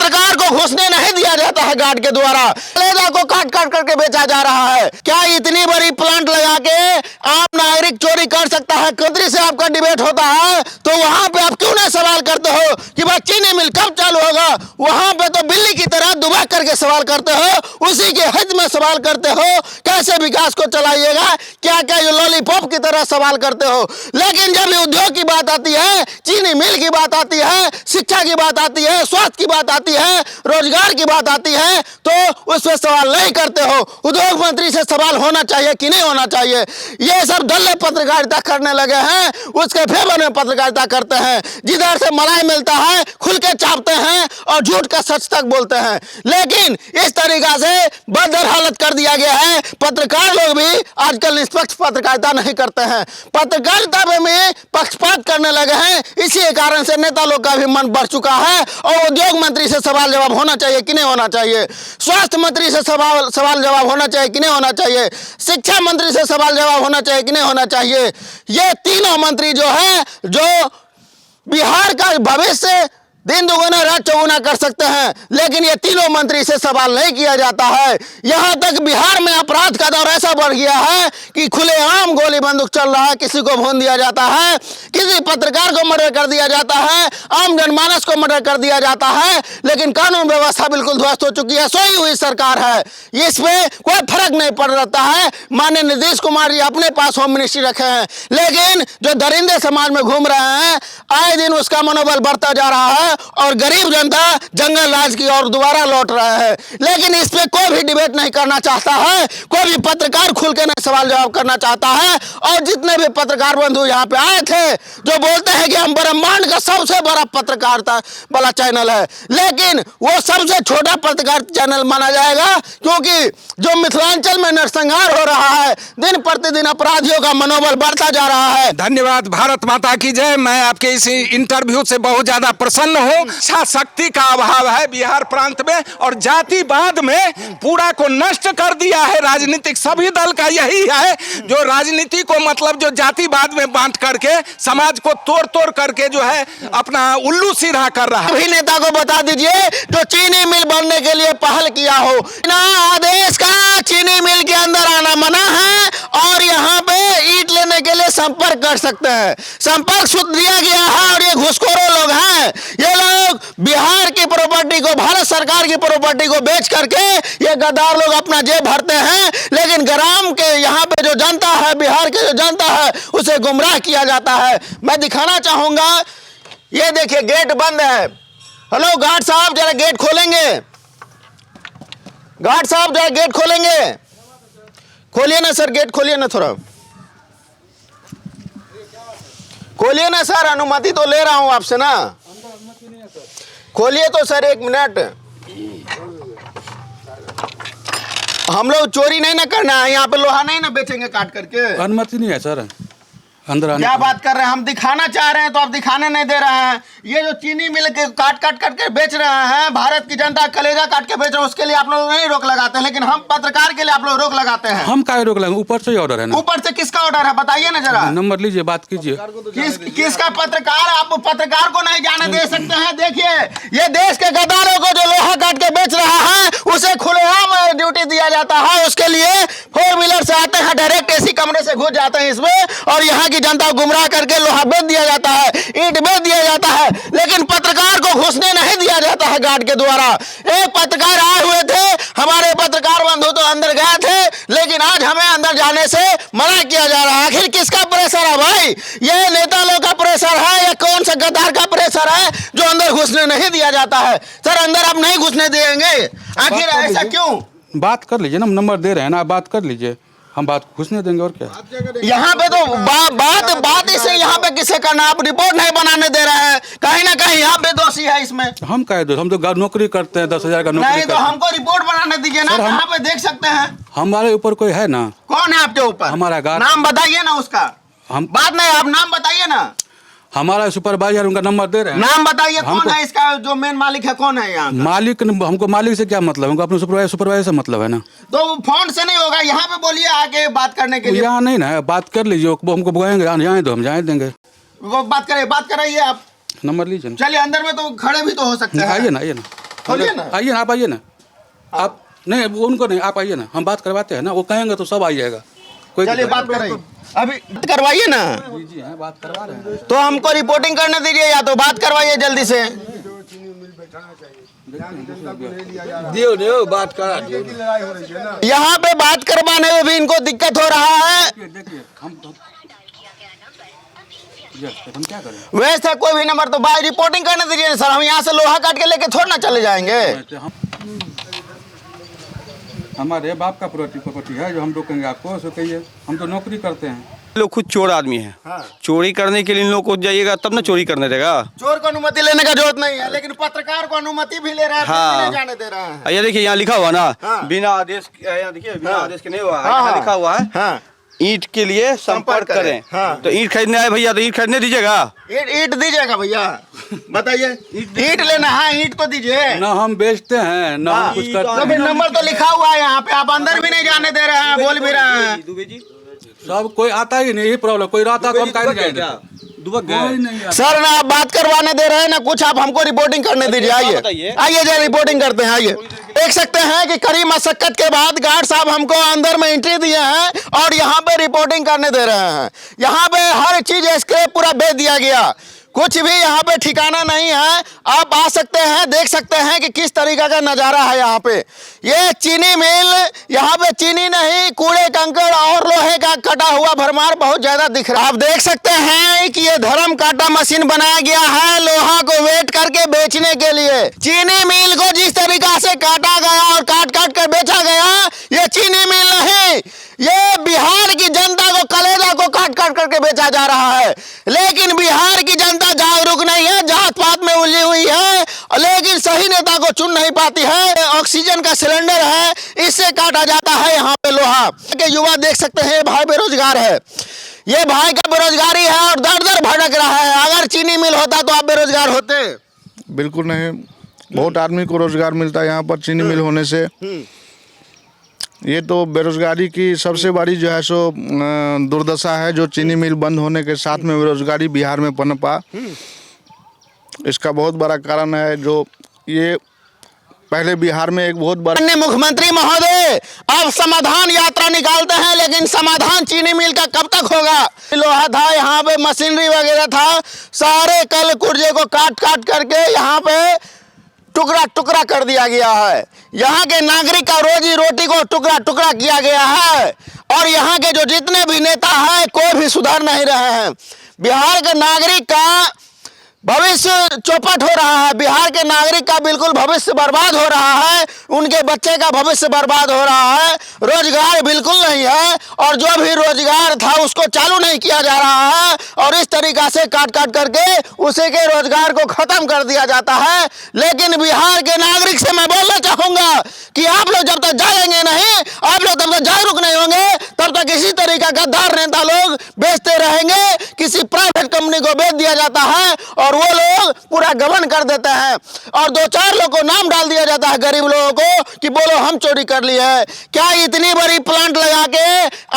पत्रकार को घुसने नहीं दिया जाता है गार्ड के द्वारा, कलेजा को काट काट करके बेचा जा रहा है। क्या इतनी बड़ी प्लांट लगा के आम नागरिक चोरी कर सकता है? मंत्री से आपका डिबेट होता है तो वहां पे आप क्यों ना सवाल करते हो कि भाई चीनी मिल कब चालू होगा? वहां पे तो बिल्ली की तरह दुबा करके सवाल करते हो, उसी के हित में सवाल करते हो, कैसे विकास को चलाइएगा, क्या क्या ये लॉलीपॉप की तरह सवाल करते हो। लेकिन जब उद्योग की बात आती है, चीनी मिल की बात आती है, शिक्षा की बात आती है, स्वास्थ्य की बात आती है, रोजगार की बात आती है, तो उस पर सवाल नहीं करते हो। उद्योग मंत्री से सवाल होना चाहिए कि नहीं होना चाहिए? ये सब दल्ले पत्रकारिता करने लगे हैं, उसके फेवर में पत्रकारिता करते हैं, जिधर से मलाई मिलता है खुल के चापते हैं और झूठ का सच तक बोलते हैं। लेकिन इस तरीका से बदतर हालत कर दिया गया है। पत्रकार लोग भी आजकल निष्पक्ष पत्रकारिता नहीं करते हैं, पत्रकारिता में पक्षपात करने लगे हैं। इसी कारण से नेता लोग का भी मन बढ़ चुका है। और उद्योग मंत्री से सवाल जवाब होना चाहिए कि नहीं होना चाहिए? स्वास्थ्य मंत्री से सवाल जवाब होना चाहिए कि नहीं होना चाहिए? शिक्षा मंत्री से सवाल जवाब होना चाहिए कि नहीं होना चाहिए? ये तीनों मंत्री जो है, जो बिहार का भविष्य दिन दुगुना रात चौगुना कर सकते हैं, लेकिन ये तीनों मंत्री से सवाल नहीं किया जाता है। यहां तक बिहार में अपराध का दौर ऐसा बढ़ गया है कि खुलेआम गोली बंदूक चल रहा है, किसी को भून दिया जाता है, किसी पत्रकार को मर्डर कर दिया जाता है, आम जनमानस को मर्डर कर दिया जाता है। लेकिन कानून व्यवस्था बिल्कुल ध्वस्त हो चुकी है, सोई हुई सरकार है, इसमें कोई फर्क नहीं पड़ रहा है। माननीय नीतीश कुमार जी अपने पास होम मिनिस्ट्री रखे हैं, लेकिन जो दरिंदे समाज में घूम रहे हैं, आए दिन उसका मनोबल बढ़ता जा रहा है और गरीब जनता जंगल राज की ओर दोबारा लौट रहा है। लेकिन इस पे कोई भी डिबेट नहीं करना चाहता है, कोई भी पत्रकार खुल के नहीं सवाल जवाब करना चाहता है। और जितने भी पत्रकार बंधु यहाँ पे आए थे, जो बोलते हैं कि हम ब्रह्मांड का सबसे बड़ा पत्रकारिता वाला चैनल है, लेकिन वो सबसे छोटा पत्रकार चैनल माना जाएगा, क्योंकि जो मिथिलांचल में नरसंहार हो रहा है, दिन प्रतिदिन अपराधियों का मनोबल बढ़ता जा रहा है। धन्यवाद, भारत माता की जय। मैं आपके इस इंटरव्यू से बहुत ज्यादा प्रसन्न हूँ। इच्छा शक्ति का अभाव है बिहार प्रांत में, और जातिवाद में पूरा को नष्ट कर दिया है राजनीतिक सभी दल का। यही है जो राजनीति को मतलब जो जातिवाद में बांट करके समाज को तोड़ तोड़ करके जो है अपना उल्लू सीधा कर रहा है। सभी नेता को बता दीजिए जो चीनी मिल बनने के लिए पहल किया हो, ना आदेश का चीनी मिल के अंदर आना मना है, और यहाँ पे ईंट लेने के लिए संपर्क कर सकते हैं। संपर्क सूत्र दिया गया है, और ये घुसखोरों लोग हैं। ये लोग बिहार की प्रॉपर्टी को, भारत सरकार की प्रॉपर्टी को बेच करके ये गद्दार लोग अपना जेब भरते हैं। लेकिन ग्राम के यहाँ पे जो जनता है, बिहार की जो जनता है, उसे गुमराह किया जाता है। मैं दिखाना चाहूंगा, ये देखिए गेट बंद है। हेलो गार्ड साहब, जरा गेट खोलेंगे? गार्ड साहब जरा गेट खोलेंगे? खोलिए ना सर, गेट खोलिए ना, थोड़ा खोलिए ना सर, अनुमति तो ले रहा हूं आपसे ना। खोलिए तो सर, एक मिनट। हम लोग चोरी नहीं ना करना है, यहाँ पे लोहा नहीं ना बेचेंगे काट करके। अनुमति नहीं है सर अंदर आने। क्या बात कर रहे हैं? हम दिखाना चाह रहे हैं तो आप दिखाने नहीं दे रहे हैं। ये जो चीनी मिल के काट काट करके बेच रहे हैं, भारत की जनता कलेजा काट के बेच रहे हैं, उसके लिए आप लोग नहीं रोक लगाते हैं, लेकिन हम पत्रकार के लिए आप लोग रोक लगाते हैं। हम क्या रोक लगाएंगे? ऊपर से ही ऑर्डर है ना। ऊपर से किसका ऑर्डर है बताइए ना जरा। नंबर लीजिए, बात कीजिए। किसका पत्रकार? आप पत्रकार को नहीं जाने दे सकते हैं। देखिए, ये देश के गद्दारों को जो लोहा काट के बेच रहा है, उसे खुलेआम ड्यूटी दिया जाता है। उसके लिए 4 व्हीलर से आते हैं, डायरेक्ट एसी कमरे से घुस जाते हैं इसमें, और यहाँ की जनता को गुमराह करके लोहा बेच दिया जाता है, ईंट बेच दिया जाता है। लेकिन पत्रकार को घुसने नहीं दिया जाता है गार्ड के द्वारा। एक पत्रकार आए हुए थे, हमारे पत्रकार बंधु तो अंदर गए थे, लेकिन आज हमें अंदर जाने से मना किया जा रहा है। आखिर किसका प्रेशर है भाई? ये नेता लोग का प्रेशर है या कौन सा गद्दार का प्रेशर है जो अंदर घुसने नहीं दिया जाता है? सर अंदर आप नहीं घुसने देंगे, आखिर ऐसा क्यों? बात कर लीजिए ना, हम नंबर दे रहे हैं ना, आप बात कर लीजिए, हम बात घुसने देंगे और क्या। यहाँ पे तो बात इसे यहाँ पे किसे करना? आप रिपोर्ट नहीं बनाने दे रहे हैं, कहीं ना कहीं यहाँ पे दोषी है इसमें। हम क्या दोस्त? हम तो नौकरी करते हैं, 10,000 का नौकरी। नहीं तो हमको रिपोर्ट बनाने दीजिए ना, यहाँ पे देख सकते हैं। हमारे ऊपर कोई है ना? कौन है आपके ऊपर? हमारा गार्ड। नाम बताइए ना उसका। हम बात नहीं, आप नाम बताइए ना। हमारा सुपरवाइजर, उनका नंबर दे रहे हैं। नाम बताइए, कौन है इसका जो मेन मालिक है? कौन है यहाँ? मालिक, हमको मालिक से क्या मतलब? हमको अपने सुपरवाइजर से मतलब है ना। तो फोन से नहीं होगा, यहाँ पे बोलिए आके बात करने के लिए। यहाँ नहीं ना, बात कर लीजिए, हमको बुलाएंगे, जाए तो हम जाए देंगे। वो बात कराइए आप। नंबर लीजिए। चलिए अंदर में तो खड़े भी तो हो सकते हैं। आइए ना, आइए ना। खोलिए ना। आइए ना, आप आइए ना। आप नहीं, वो उनको नहीं, आप आइए ना, हम बात करवाते हैं ना, वो कहेंगे तो सब आइएगा। कोई चलिए बात करें, अभी करवाइए ना। जी हैं, बात करवा रहे हैं। तो हमको रिपोर्टिंग करने दीजिए या तो बात करवाइए जल्दी से। दियो बात करा दियो। यहाँ पे बात करवाने में भी इनको दिक्कत हो रहा है। देखिए हम क्या करें? वैसे कोई भी नंबर तो भाई रिपोर्टिंग करने दीजिए सर, हम यहाँ से लोहा काट के लेके थोड़ा ना चले जाएंगे। हमारे बाप का प्रॉपर्टी है जो हम रोकेंगे आपको, सो कहिए, हम तो नौकरी करते हैं। लोग खुद चोर आदमी है। हाँ। चोरी करने के लिए इन लोग को जाइएगा तब ना चोरी करने देगा। चोर को अनुमति लेने का जरूरत नहीं है, लेकिन पत्रकार को अनुमति भी ले रहा है, हाँ। फिर भी नहीं जाने दे रहा है। ये देखिए यहाँ लिखा हुआ ना, हाँ। बिना आदेश, यहाँ देखिए बिना हाँ। आदेश के नहीं हुआ है, हाँ, यहाँ हाँ। लिखा हुआ है हाँ। ईंट के लिए संपर्क करें। हाँ। तो ईंट खरीदने आए भैया, तो ईंट खरीदने दीजिएगा। ईंट दीजिएगा भैया, बताइए। ईंट लेना है, ईंट तो दीजिए ना हम बेचते हैं ना हम कुछ करते तो फिर हैं। नंबर तो लिखा हुआ है यहाँ पे, आप अंदर भी नहीं जाने दे रहे हैं, बोल भी रहे हैं। सब कोई आता ही नहीं, यही प्रॉब्लम। कोई रहता तो हम काहे नहीं जाएंगे? कोई नहीं आता। सर ना आप बात करवाने दे रहे हैं ना कुछ, आप हमको रिपोर्टिंग करने दीजिए। आइए आइए जरा रिपोर्टिंग करते हैं। आइए, देख सकते हैं कि कड़ी मशक्कत के बाद गार्ड साहब हमको अंदर में एंट्री दिए हैं और यहाँ पे रिपोर्टिंग करने दे रहे हैं। यहाँ पे हर चीज स्क्रैप पूरा बेच दिया गया, कुछ भी यहाँ पे ठिकाना नहीं है। आप आ सकते हैं, देख सकते हैं कि किस तरीका का नज़ारा है यहाँ पे। ये चीनी मिल, यहाँ पे चीनी नहीं, कूड़े कंकड़ और लोहे का कटा हुआ भरमार बहुत ज्यादा दिख रहा है। आप देख सकते हैं कि ये धर्म काटा मशीन बनाया गया है लोहा को वेट करके बेचने के लिए। चीनी मिल को जिस तरीका से काटा गया और काट काट कर बेचा गया, ये चीनी मिल नहीं, ये बिहार की जनता को, कलेजा को काट काट करके बेचा जा रहा है। लेकिन बिहार की जनता जागरूक नहीं है, जात पात में उलझी हुई है, लेकिन सही नेता को चुन नहीं पाती है। ऑक्सीजन का सिलेंडर है, इससे काटा जाता है यहाँ पे लोहा के। युवा देख सकते हैं, भाई बेरोजगार है, ये भाई का बेरोजगारी है और दर दर भटक रहा है। अगर चीनी मिल होता तो आप बेरोजगार होते? बिल्कुल नहीं, बहुत आदमी को रोजगार मिलता है यहाँ पर चीनी मिल होने से। ये तो बेरोजगारी की सबसे बड़ी जो है सो दुर्दशा है, जो चीनी मिल बंद होने के साथ में बेरोजगारी बिहार में पनपा। इसका बहुत बड़ा कारण है जो ये पहले बिहार में एक बहुत बड़ा मुख्यमंत्री महोदय अब समाधान यात्रा निकालते हैं, लेकिन समाधान चीनी मिल का कब तक होगा? लोहा था यहाँ पे, मशीनरी वगैरह था, सारे कल कुर्जे को काट काट करके यहाँ पे टुकड़ा टुकड़ा कर दिया गया है। यहाँ के नागरिक का रोजी रोटी को टुकड़ा टुकड़ा किया गया है और यहाँ के जो जितने भी नेता हैं कोई भी सुधार नहीं रहे हैं। बिहार के नागरिक का भविष्य चौपट हो रहा है, बिहार के नागरिक का बिल्कुल भविष्य बर्बाद हो रहा है, उनके बच्चे का भविष्य बर्बाद हो रहा है। रोजगार बिल्कुल नहीं है और जो भी रोजगार था उसको चालू नहीं किया जा रहा है और इस तरीका से काट काट करके उसी के रोजगार को खत्म कर दिया जाता है। लेकिन बिहार के नागरिक से मैं बोलना चाहूंगा कि आप लोग जब तक जाएंगे नहीं, आप लोग तब तक जागरूक नहीं होंगे, तब तक इसी तरीका गद्दार नेता लोग बेचते रहेंगे। किसी प्राइवेट कंपनी को बेच दिया जाता है और वो लोग पूरा गबन कर देते हैं और दो चार लोग को नाम डाल दिया जाता है गरीब लोगों को कि बोलो हम चोरी कर ली है। क्या इतनी बड़ी प्लांट लगा के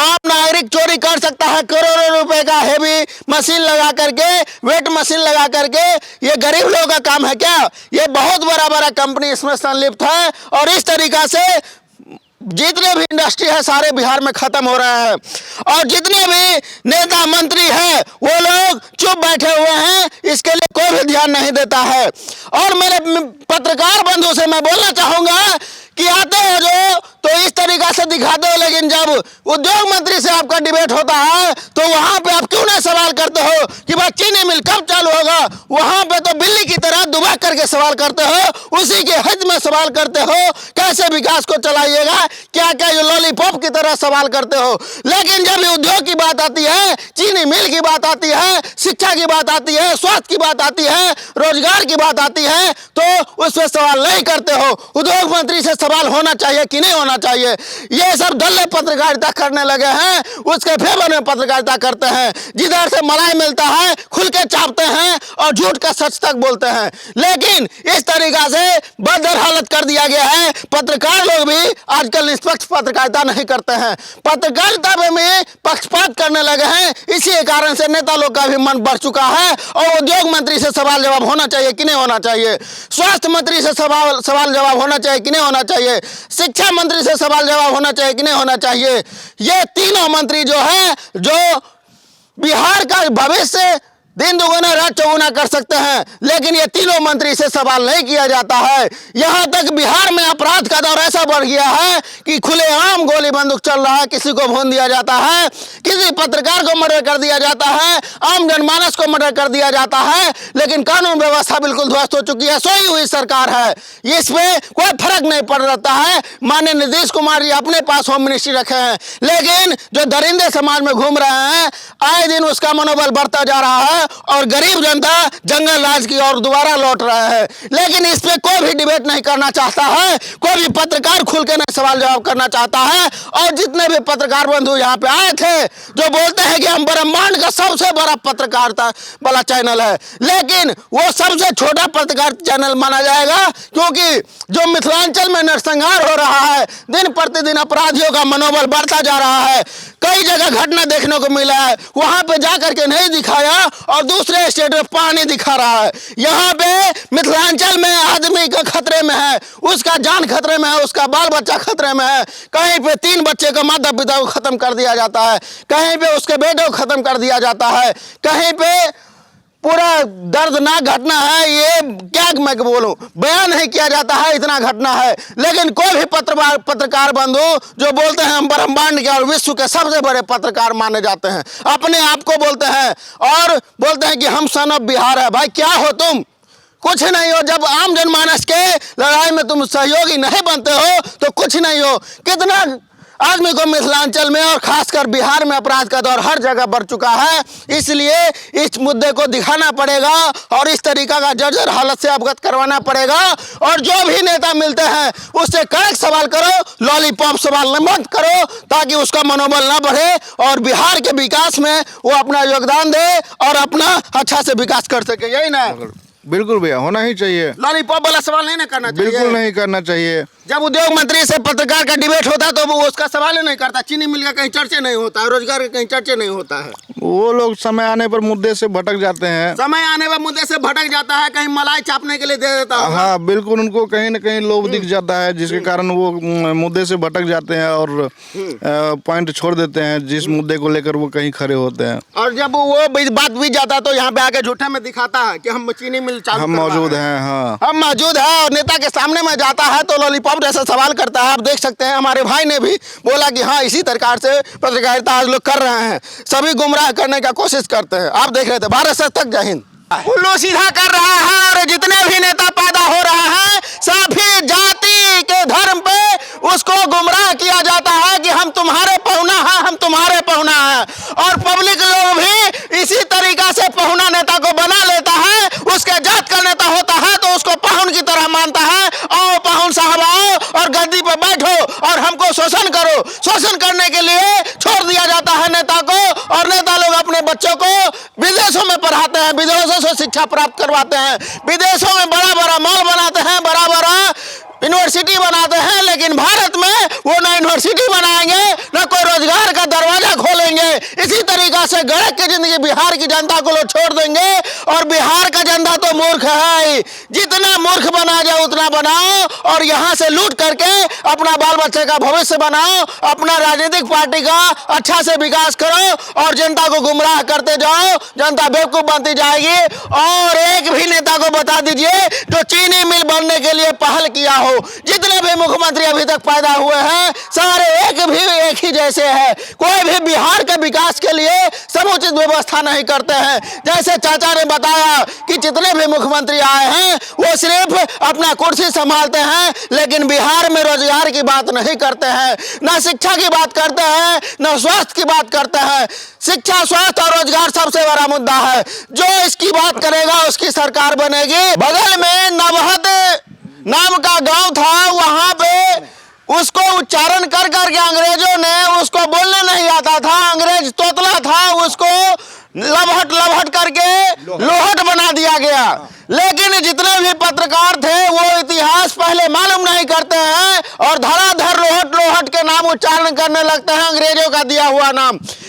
आम नागरिक चोरी कर सकता है? करोड़ों रुपए का हेवी मशीन लगा करके, वेट मशीन लगा करके, ये गरीब लोगों का काम है क्या? ये बहुत बड़ा बड़ा कंपनी इसमें संलिप्त है और इस तरीका से जितने भी इंडस्ट्री है सारे बिहार में खत्म हो रहे हैं और जितने भी नेता मंत्री हैं वो लोग चुप बैठे हुए हैं, इसके लिए कोई भी ध्यान नहीं देता है। और मेरे पत्रकार बंधु से मैं बोलना चाहूंगा कि आते हो जो तो इस तरीका से दिखाते हो, लेकिन जब उद्योग मंत्री से आपका डिबेट होता है तो वहां पे आप क्यों नहीं सवाल करते हो कि भाई चीनी मिल कब चालू होगा? वहां पे तो बिल्ली की तरह दुबा करके सवाल करते हो, उसी के हित में सवाल करते हो, कैसे विकास को चलाइएगा, क्या क्या ये लॉलीपॉप की तरह सवाल करते हो। लेकिन जब उद्योग की बात आती है, चीनी मिल की बात आती है, शिक्षा की बात आती है, स्वास्थ्य की बात आती है, रोजगार की बात आती है, तो उस पर सवाल नहीं करते हो। उद्योग मंत्री से सवाल होना चाहिए कि नहीं होना चाहिए? ये सब दल्ले पत्रकारिता करने लगे हैं, उसके फेवर में पत्रकारिता करते हैं। जिधर से मलाई मिलता है खुल के चापते हैं और झूठ का सच तक बोलते हैं। बोलते हैं, लेकिन इस तरीका से बदतर हालत कर दिया गया है। पत्रकार लोग भी आजकल निष्पक्ष पत्रकारिता नहीं करते हैं, पत्रकारिता में पक्षपात करने लगे हैं। इसी कारण से नेता लोग का भी मन बढ़ चुका है। और उद्योग मंत्री से सवाल जवाब होना चाहिए कि नहीं होना चाहिए, स्वास्थ्य मंत्री से सवाल जवाब होना चाहिए कि नहीं होना चाहिए, शिक्षा मंत्री से सवाल जवाब होना चाहिए कि नहीं होना चाहिए। ये तीनों मंत्री जो है, जो बिहार का भविष्य दिन दुगुना रात चौगुना कर सकते हैं, लेकिन ये तीनों मंत्री से सवाल नहीं किया जाता है। यहां तक बिहार में अपराध का दौर ऐसा बढ़ गया है कि खुलेआम गोली बंदूक चल रहा है, किसी को भून दिया जाता है, किसी पत्रकार को मर्डर कर दिया जाता है, आम जनमानस को मर्डर कर दिया जाता है, लेकिन कानून व्यवस्था बिल्कुल ध्वस्त हो चुकी है। सोई हुई सरकार है, इस पे कोई फर्क नहीं पड़ रहा है। माननीय नीतीश कुमार जी अपने पास होम मिनिस्ट्री रखे हैं, लेकिन जो दरिंदे समाज में घूम रहे हैं, आए दिन उसका मनोबल बढ़ता जा रहा है और गरीब जनता जंगल राज की ओर दोबारा लौट रहा है। लेकिन इस पे कोई भी डिबेट नहीं करना चाहता है, कोई भी पत्रकार खुल के नहीं सवाल जवाब करना चाहता है। और जितने भी पत्रकार बंधु यहाँ पे आए थे, जो बोलते हैं कि हम ब्रह्मांड का सबसे बड़ा पत्रकारिता वाला चैनल है, लेकिन वो सबसे छोटा पत्रकार चैनल माना जाएगा, क्योंकि जो मिथिलांचल में नरसंहार हो रहा है, दिन प्रतिदिन अपराधियों का मनोबल बढ़ता जा रहा है। कई जगह घटना देखने को मिला है, वहां पे जाकर के नहीं दिखाया और दूसरे स्टेट में पानी दिखा रहा है। यहाँ पे मिथिलांचल में आदमी का खतरे में है, उसका जान खतरे में है, उसका बाल बच्चा खतरे में है। कहीं पे 3 बच्चे को माता पिता को खत्म कर दिया जाता है, कहीं पे उसके बेटे को खत्म कर दिया जाता है, कहीं पे पूरा दर्दनाक घटना है। ये क्या मैं बोलूं, बयान नहीं किया जाता है, इतना घटना है। लेकिन कोई भी पत्रकार बंधु जो बोलते हैं हम ब्रह्मांड के और विश्व के सबसे बड़े पत्रकार माने जाते हैं, अपने आप को बोलते हैं और बोलते हैं कि हम सन ऑफ बिहार है। भाई क्या हो तुम? कुछ नहीं हो। जब आम जनमानस के लड़ाई में तुम सहयोगी नहीं बनते हो तो कुछ नहीं हो। कितना आदमी को मिथिलांचल में और खासकर बिहार में अपराध का दौर हर जगह बढ़ चुका है, इसलिए इस मुद्दे को दिखाना पड़ेगा और इस तरीका का जर्जर हालत से अवगत करवाना पड़ेगा। और जो भी नेता मिलते हैं उससे कड़क सवाल करो, लॉलीपॉप सवाल मत करो, ताकि उसका मनोबल ना बढ़े और बिहार के विकास में वो अपना योगदान दे और अपना अच्छा से विकास कर सके। यही ना? बिल्कुल भैया, होना ही चाहिए। लॉलीपॉप वाला सवाल नहीं ना करना चाहिए, बिल्कुल नहीं करना चाहिए। जब उद्योग मंत्री से पत्रकार का डिबेट होता है तो वो उसका सवाल ही नहीं करता। चीनी मिल का कहीं चर्चा नहीं होता है, रोजगार का कहीं चर्चा नहीं होता है। वो लोग समय आने पर मुद्दे से भटक जाते हैं, समय आने पर मुद्दे से भटक जाता है, कहीं मलाई छापने के लिए दे देता है। हाँ बिल्कुल, उनको कहीं न कहीं लोभ दिख जाता है, जिसके कारण वो मुद्दे से भटक जाते हैं और पॉइंट छोड़ देते हैं जिस मुद्दे को लेकर वो कहीं खड़े होते हैं। और जब वो बात बीत जाता है तो यहाँ पे आके झूठे में दिखाता है कि हम चीनी मिल चालू हम मौजूद हैं। हाँ, हम मौजूद है और नेता के सामने में जाता है तो लॉलीपॉप जैसा सवाल करता है। आप देख सकते हैं हमारे भाई ने भी बोला कि हाँ इसी प्रकार से पत्रकारिता आज लोग कर रहे हैं, सभी गुमराह करने का कोशिश करते हैं। आप देख रहे थे। भारत से तक जय हिंद। उल्लू सीधा कर रहा है और जितने भी नेता पैदा हो रहे हैं सभी जाति के धर्म पे उसको गुमराह किया जाता है कि हम तुम्हारे पहुना हैं, हम तुम्हारे पहुना हैं। और पब्लिक लोग भी इसी तरीका से पहुना नेता को बना लेता है, उसके जात का नेता होता है तो उसको पाहुन की तरह मानता है। आओ पाहुन साहब आओ और गद्दी पर बैठो और हमको शोषण करो। शोषण करने के लिए छोड़ दिया जाता है नेता को और नेता लोग अपने बच्चों को विदेशों में पढ़ाते हैं, विदेशों से शिक्षा प्राप्त करवाते हैं, विदेशों में बड़ा बड़ा मॉल बनाते हैं, बड़ा बड़ा यूनिवर्सिटी बनाते हैं। लेकिन भारत में वो ना यूनिवर्सिटी बनाएंगे ना कोई रोजगार का दरवाजा खोलेंगे। इसी तरीका से गड़क की जिंदगी बिहार की जनता को लोग छोड़ देंगे। और बिहार का जनता तो मूर्ख है, जितना मूर्ख बना जाए उतना बनाओ और यहाँ से लूट करके अपना बाल बच्चे का भविष्य बनाओ, अपना राजनीतिक पार्टी का अच्छा से विकास करो और जनता को गुमराह करते जाओ, जनता बेवकूफ बनती जाएगी। और एक भी नेता को बता दीजिए जो चीनी मिल बनने के लिए पहल किया हो। जितने भी मुख्यमंत्री अभी तक पैदा हुए हैं सारे एक ही जैसे हैं, कोई भी बिहार के विकास के लिए समुचित व्यवस्था नहीं करते हैं। जैसे चाचा ने बताया कि जितने भी मुख्यमंत्री आए हैं वो सिर्फ अपना कुर्सी संभालते हैं, लेकिन बिहार में रोजगार की बात नहीं करते हैं, ना शिक्षा की बात करते हैं, ना स्वास्थ्य की बात करते हैं। शिक्षा, स्वास्थ्य और रोजगार सबसे बड़ा मुद्दा है। जो इसकी बात करेगा उसकी सरकार बनेगी। बगल में नवहद नाम का गांव था, वहां पे उसको उच्चारण कर करके अंग्रेजों ने उसको बोलने नहीं आता था, अंग्रेज तोतला था, उसको लभट लभट करके लोहट बना दिया गया। लेकिन जितने भी पत्रकार थे वो इतिहास पहले मालूम नहीं करते हैं और धड़ाधड़ लोहट लोहट के नाम उच्चारण करने लगते हैं, अंग्रेजों का दिया हुआ नाम।